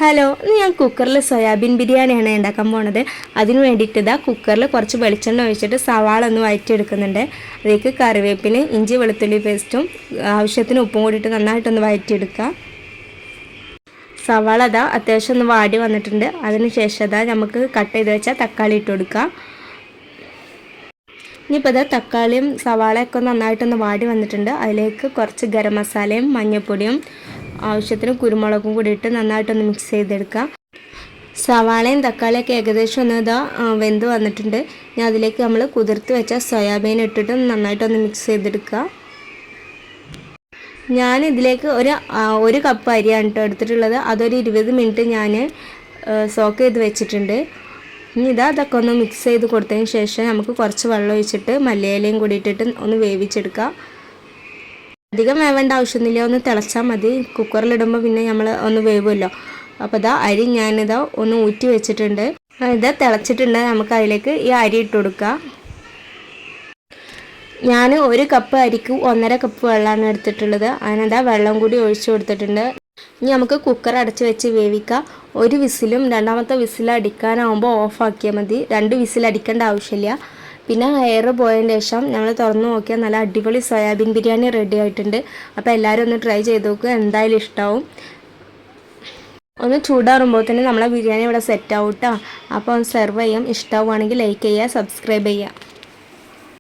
Hello, ഇന്ന് ഞാൻ കുക്കറിൽ സോയാബീൻ ബിരിയാണിയാണ് ഉണ്ടാക്കാൻ പോണത്. അതിന് വേണ്ടിയിട്ട് ഇതാ കുക്കറിൽ കുറച്ച് വെളിച്ചെണ്ണ ഒഴിച്ചിട്ട് സവാള ഒന്ന് വഴറ്റിയെടുക്കുന്നുണ്ട്. അതിലേക്ക് കറിവേപ്പിന്, ഇഞ്ചി വെളുത്തുള്ളി പേസ്റ്റും ആവശ്യത്തിന് ഉപ്പും കൂടിയിട്ട് നന്നായിട്ടൊന്ന് വഴറ്റിയെടുക്കുക. സവാള അതാ അത്യാവശ്യം ഒന്ന് വാടി വന്നിട്ടുണ്ട്. അതിന് ശേഷം അതാ നമുക്ക് കട്ട് ചെയ്ത് വെച്ചാൽ തക്കാളി ഇട്ട് കൊടുക്കുക. ഇനിയിപ്പോൾ ഇതാ തക്കാളിയും സവാളയൊക്കെ നന്നായിട്ടൊന്ന് വാടി വന്നിട്ടുണ്ട്. അതിലേക്ക് കുറച്ച് ഗരം മസാലയും മഞ്ഞൾപ്പൊടിയും ആവശ്യത്തിന് കുരുമുളകും കൂടി ഇട്ട് നന്നായിട്ടൊന്ന് മിക്സ് ചെയ്തെടുക്കുക. സവാളയും തക്കാളിയൊക്കെ ഏകദേശം ഒന്ന് ഇതാ വെന്ത് വന്നിട്ടുണ്ട്. ഇനി അതിലേക്ക് നമ്മൾ കുതിർത്ത് വെച്ച സോയാബീൻ ഇട്ടിട്ട് നന്നായിട്ടൊന്ന് മിക്സ് ചെയ്തെടുക്കുക. ഞാൻ ഇതിലേക്ക് ഒരു കപ്പ് അരിയാണ് കേട്ടോ എടുത്തിട്ടുള്ളത്. അതൊരു 20 മിനിറ്റ് ഞാൻ സോക്ക് ചെയ്ത് വെച്ചിട്ടുണ്ട്. ഇനി അതൊക്കെ ഒന്ന് മിക്സ് ചെയ്ത് കൊടുത്തതിന് ശേഷം നമുക്ക് കുറച്ച് വെള്ളം ഒഴിച്ചിട്ട് മല്ലിയിലയും കൂടി ഇട്ടിട്ട് ഒന്ന് വേവിച്ചെടുക്കുക. അധികം വേവേണ്ട ആവശ്യമൊന്നുമില്ല, ഒന്ന് തിളച്ചാൽ മതി. കുക്കറിലിടുമ്പോൾ പിന്നെ നമ്മൾ ഒന്ന് വേവുമല്ലോ. അപ്പോൾ അരി ഞാനിതാ ഒന്ന് ഊറ്റി വെച്ചിട്ടുണ്ട്. തിളച്ചിട്ടുണ്ട്. നമുക്ക് അതിലേക്ക് ഈ അരി ഇട്ട് കൊടുക്കുക. ഞാൻ ഒരു കപ്പ് അരിക്ക് 1.5 കപ്പ് വെള്ളമാണ് എടുത്തിട്ടുള്ളത്. അതിനെന്താ വെള്ളം കൂടി ഒഴിച്ചു കൊടുത്തിട്ടുണ്ട്. ഇനി നമുക്ക് കുക്കർ അടച്ച് വെച്ച് വേവിക്കാം. ഒരു വിസിലും രണ്ടാമത്തെ വിസിൽ അടിക്കാനാവുമ്പോൾ ഓഫാക്കിയാൽ മതി. 2 വിസിൽ അടിക്കേണ്ട ആവശ്യമില്ല. പിന്നെ എയർ പോയതിന് ശേഷം നമ്മൾ തുറന്ന് നോക്കിയാൽ നല്ല അടിപൊളി സോയാബീൻ ബിരിയാണി റെഡി ആയിട്ടുണ്ട്. അപ്പോൾ എല്ലാവരും ഒന്ന് ട്രൈ ചെയ്ത് നോക്കുക, എന്തായാലും ഇഷ്ടമാവും. ഒന്ന് ചൂടാറുമ്പോൾ തന്നെ നമ്മളെ ബിരിയാണി ഇവിടെ സെറ്റ് ആവും കേട്ടോ. അപ്പോൾ ഒന്ന് സെർവ് ചെയ്യാം. ഇഷ്ടമാവുകയാണെങ്കിൽ ലൈക്ക് ചെയ്യുക, സബ്സ്ക്രൈബ് ചെയ്യുക.